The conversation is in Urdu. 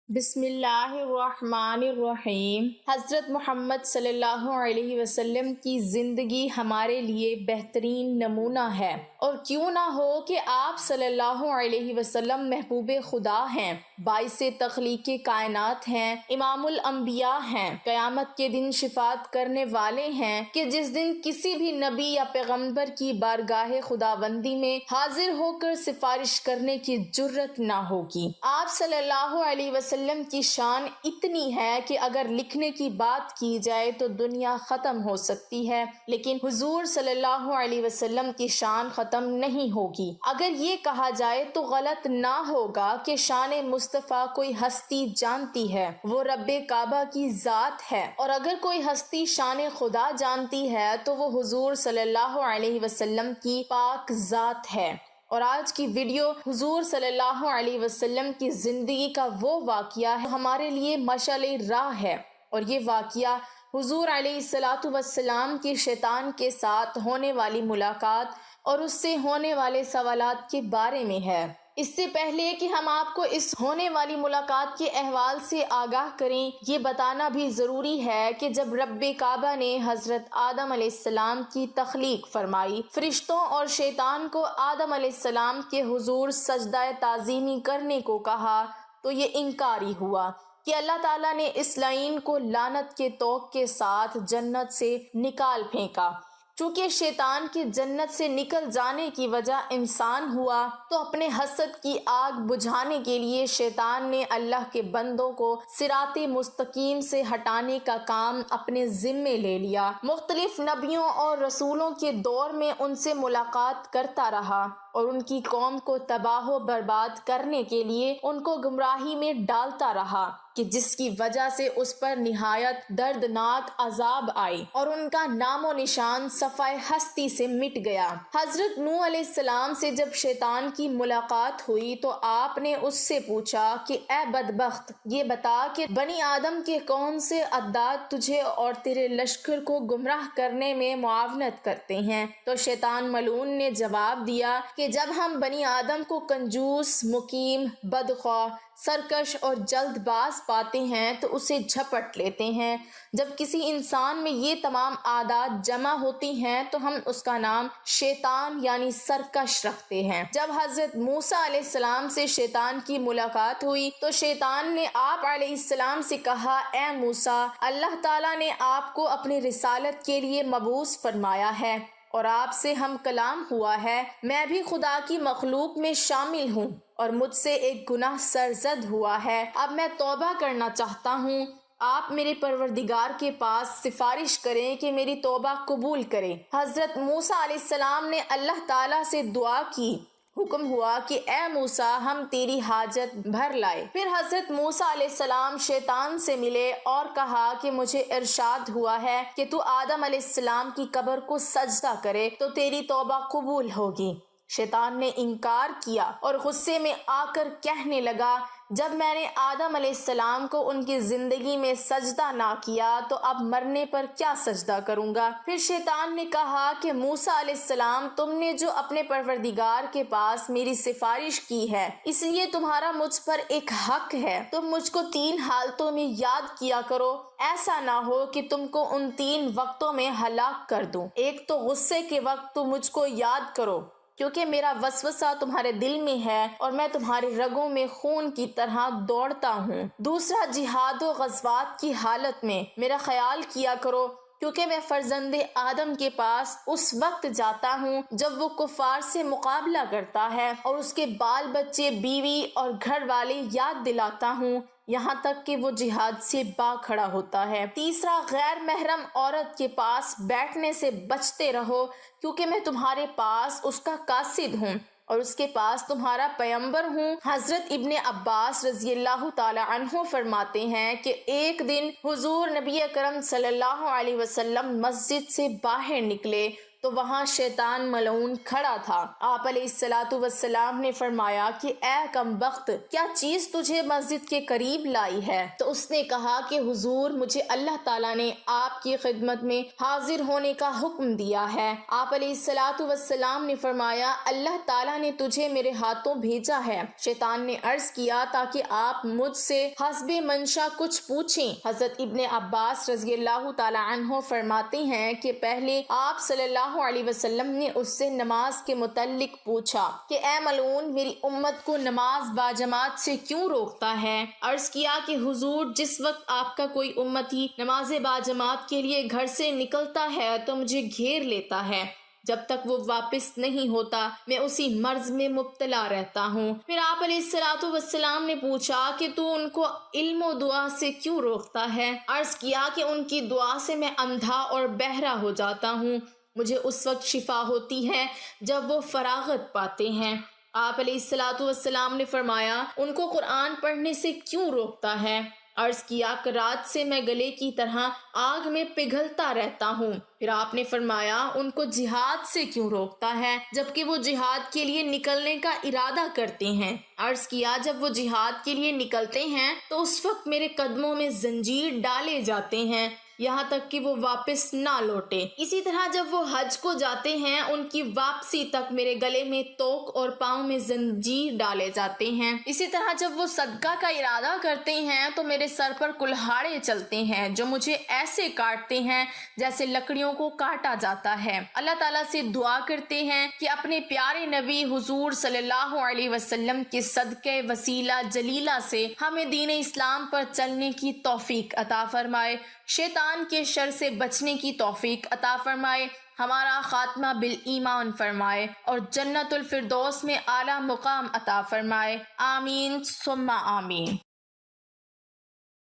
بسم اللہ الرحمن الرحیم۔ حضرت محمد صلی اللہ علیہ وسلم کی زندگی ہمارے لیے بہترین نمونہ ہے، اور کیوں نہ ہو کہ آپ صلی اللہ علیہ وسلم محبوب خدا ہیں، باعث تخلیق کائنات ہیں، امام الانبیاء ہیں، قیامت کے دن شفاعت کرنے والے ہیں کہ جس دن کسی بھی نبی یا پیغمبر کی بارگاہ خداوندی میں حاضر ہو کر سفارش کرنے کی جرت نہ ہوگی۔ آپ صلی اللہ علیہ وسلم کی شان اتنی ہے کہ اگر لکھنے کی بات کی جائے تو دنیا ختم ہو سکتی ہے، لیکن حضور صلی اللہ علیہ وسلم کی شان ختم نہیں ہوگی۔ اگر یہ کہا جائے تو غلط نہ ہوگا کہ شان مصطفیٰ کوئی ہستی جانتی ہے، وہ رب کعبہ کی ذات ہے، اور اگر کوئی ہستی شان خدا جانتی ہے تو وہ حضور صلی اللہ علیہ وسلم کی پاک ذات ہے۔ اور آج کی ویڈیو حضور صلی اللہ علیہ وسلم کی زندگی کا وہ واقعہ ہے ہمارے لیے مشعل راہ ہے، اور یہ واقعہ حضور علیہ السلام کی شیطان کے ساتھ ہونے والی ملاقات اور اس سے ہونے والے سوالات کے بارے میں ہے۔ اس سے پہلے کہ ہم آپ کو اس ہونے والی ملاقات کے احوال سے آگاہ کریں، یہ بتانا بھی ضروری ہے کہ جب رب کعبہ نے حضرت آدم علیہ السلام کی تخلیق فرمائی، فرشتوں اور شیطان کو آدم علیہ السلام کے حضور سجدہ تعظیمی کرنے کو کہا تو یہ انکاری ہوا کہ اللہ تعالیٰ نے اس لعین کو لعنت کے طوق کے ساتھ جنت سے نکال پھینکا۔ چونکہ شیطان کی جنت سے نکل جانے کی وجہ انسان ہوا، تو اپنے حسد کی آگ بجھانے کے لیے شیطان نے اللہ کے بندوں کو صراط مستقیم سے ہٹانے کا کام اپنے ذمے لے لیا۔ مختلف نبیوں اور رسولوں کے دور میں ان سے ملاقات کرتا رہا اور ان کی قوم کو تباہ و برباد کرنے کے لیے ان کو گمراہی میں ڈالتا رہا، کہ جس کی وجہ سے اس پر نہایت دردناک عذاب آئی اور ان کا نام و نشان صفحہ ہستی سے مٹ گیا۔ حضرت نوح علیہ السلام سے جب شیطان کی ملاقات ہوئی تو آپ نے اس سے پوچھا کہ اے بدبخت، یہ بتا کہ بنی آدم کے کون سے اعداد تجھے اور تیرے لشکر کو گمراہ کرنے میں معاونت کرتے ہیں؟ تو شیطان ملعون نے جواب دیا کہ جب ہم بنی آدم کو کنجوس، مقیم، بدخواہ، سرکش اور جلد باز پاتے ہیں تو اسے جھپٹ لیتے ہیں۔ جب کسی انسان میں یہ تمام عادات جمع ہوتی ہیں تو ہم اس کا نام شیطان یعنی سرکش رکھتے ہیں۔ جب حضرت موسیٰ علیہ السلام سے شیطان کی ملاقات ہوئی تو شیطان نے آپ علیہ السلام سے کہا، اے موسیٰ، اللہ تعالیٰ نے آپ کو اپنی رسالت کے لیے مبعوث فرمایا ہے اور آپ سے ہم کلام ہوا ہے، میں بھی خدا کی مخلوق میں شامل ہوں اور مجھ سے ایک گناہ سرزد ہوا ہے، اب میں توبہ کرنا چاہتا ہوں۔ آپ میرے پروردگار کے پاس سفارش کریں کہ میری توبہ قبول کرے۔ حضرت موسیٰ علیہ السلام نے اللہ تعالیٰ سے دعا کی، حکم ہوا کہ اے موسیٰ، ہم تیری حاجت بھر لائے۔ پھر حضرت موسیٰ علیہ السلام شیطان سے ملے اور کہا کہ مجھے ارشاد ہوا ہے کہ تو آدم علیہ السلام کی قبر کو سجدہ کرے تو تیری توبہ قبول ہوگی۔ شیطان نے انکار کیا اور غصے میں آ کر کہنے لگا، جب میں نے آدم علیہ السلام کو ان کی زندگی میں سجدہ نہ کیا تو اب مرنے پر کیا سجدہ کروں گا؟ پھر شیطان نے کہا کہ موسیٰ علیہ السلام، تم نے جو اپنے پروردگار کے پاس میری سفارش کی ہے، اس لیے تمہارا مجھ پر ایک حق ہے، تم مجھ کو 3 حالتوں میں یاد کیا کرو، ایسا نہ ہو کہ تم کو ان 3 وقتوں میں ہلاک کر دوں۔ ایک تو غصے کے وقت تو مجھ کو یاد کرو، کیونکہ میرا وسوسہ تمہارے دل میں ہے اور میں تمہارے رگوں میں خون کی طرح دوڑتا ہوں۔ دوسرا، جہاد و غزوات کی حالت میں میرا خیال کیا کرو، کیونکہ میں فرزند آدم کے پاس اس وقت جاتا ہوں جب وہ کفار سے مقابلہ کرتا ہے اور اس کے بال بچے، بیوی اور گھر والے یاد دلاتا ہوں یہاں تک کہ وہ جہاد سے با کھڑا ہوتا ہے۔ تیسرا، غیر محرم عورت کے پاس بیٹھنے سے بچتے رہو، کیونکہ میں تمہارے پاس اس کا قاصد ہوں اور اس کے پاس تمہارا پیغمبر ہوں۔ حضرت ابن عباس رضی اللہ تعالی عنہ فرماتے ہیں کہ ایک دن حضور نبی اکرم صلی اللہ علیہ وسلم مسجد سے باہر نکلے تو تو وہاں شیطان ملعون کھڑا تھا۔ آپ علیہ الصلوۃ والسلام نے فرمایا کہ اے کم بخت، کیا چیز تجھے مسجد کے قریب لائی ہے؟ تو اس نے کہا کہ حضور، مجھے اللہ تعالیٰ نے آپ کی خدمت میں حاضر ہونے کا حکم دیا ہے۔ آپ علیہ الصلوۃ والسلام نے فرمایا، اللہ تعالیٰ نے تجھے میرے ہاتھوں بھیجا ہے۔ شیطان نے عرض کیا تاکہ آپ مجھ سے حسب منشا کچھ پوچھیں۔ حضرت ابن عباس رضی اللہ تعالیٰ عنہ فرماتے ہیں کہ پہلے آپ صلی اللہ علیہ وسلم نے اس سے نماز کے متعلق پوچھا کہ اے ملعون، میری امت کو نماز باجماعت سے کیوں روکتا ہے؟ عرض کیا کہ حضور، جس وقت آپ کا کوئی امتی نماز باجماعت کے لیے گھر سے نکلتا ہے تو مجھے گھیر لیتا ہے، جب تک وہ واپس نہیں ہوتا میں اسی مرض میں مبتلا رہتا ہوں۔ پھر آپ علیہ الصلوۃ والسلام نے پوچھا کہ تو ان کو علم و دعا سے کیوں روکتا ہے؟ عرض کیا کہ ان کی دعا سے میں اندھا اور بہرا ہو جاتا ہوں، مجھے اس وقت شفا ہوتی ہے جب وہ فراغت پاتے ہیں۔ آپ علیہ الصلوۃ والسلام نے فرمایا، ان کو قرآن پڑھنے سے کیوں روکتا ہے؟ عرض کیا کہ رات سے میں گلے کی طرح آگ میں پگھلتا رہتا ہوں۔ پھر آپ نے فرمایا، ان کو جہاد سے کیوں روکتا ہے جبکہ وہ جہاد کے لیے نکلنے کا ارادہ کرتے ہیں؟ عرض کیا، جب وہ جہاد کے لیے نکلتے ہیں تو اس وقت میرے قدموں میں زنجیر ڈالے جاتے ہیں یہاں تک کہ وہ واپس نہ لوٹے۔ اسی طرح جب وہ حج کو جاتے ہیں، ان کی واپسی تک میرے گلے میں توق اور پاؤں میں زنجیر ڈالے جاتے ہیں۔ اسی طرح جب وہ صدقہ کا ارادہ کرتے ہیں تو میرے سر پر کلہاڑے چلتے ہیں جو مجھے ایسے کاٹتے ہیں جیسے لکڑیوں کو کاٹا جاتا ہے۔ اللہ تعالیٰ سے دعا کرتے ہیں کہ اپنے پیارے نبی حضور صلی اللہ علیہ وسلم کے صدقے وسیلہ جلیلہ سے ہمیں دین اسلام پر چلنے کی توفیق عطا فرمائے، شیطان کے شر سے بچنے کی توفیق عطا فرمائے، ہمارا خاتمہ بالایمان فرمائے اور جنت الفردوس میں اعلیٰ مقام عطا فرمائے۔ آمین ثم آمین۔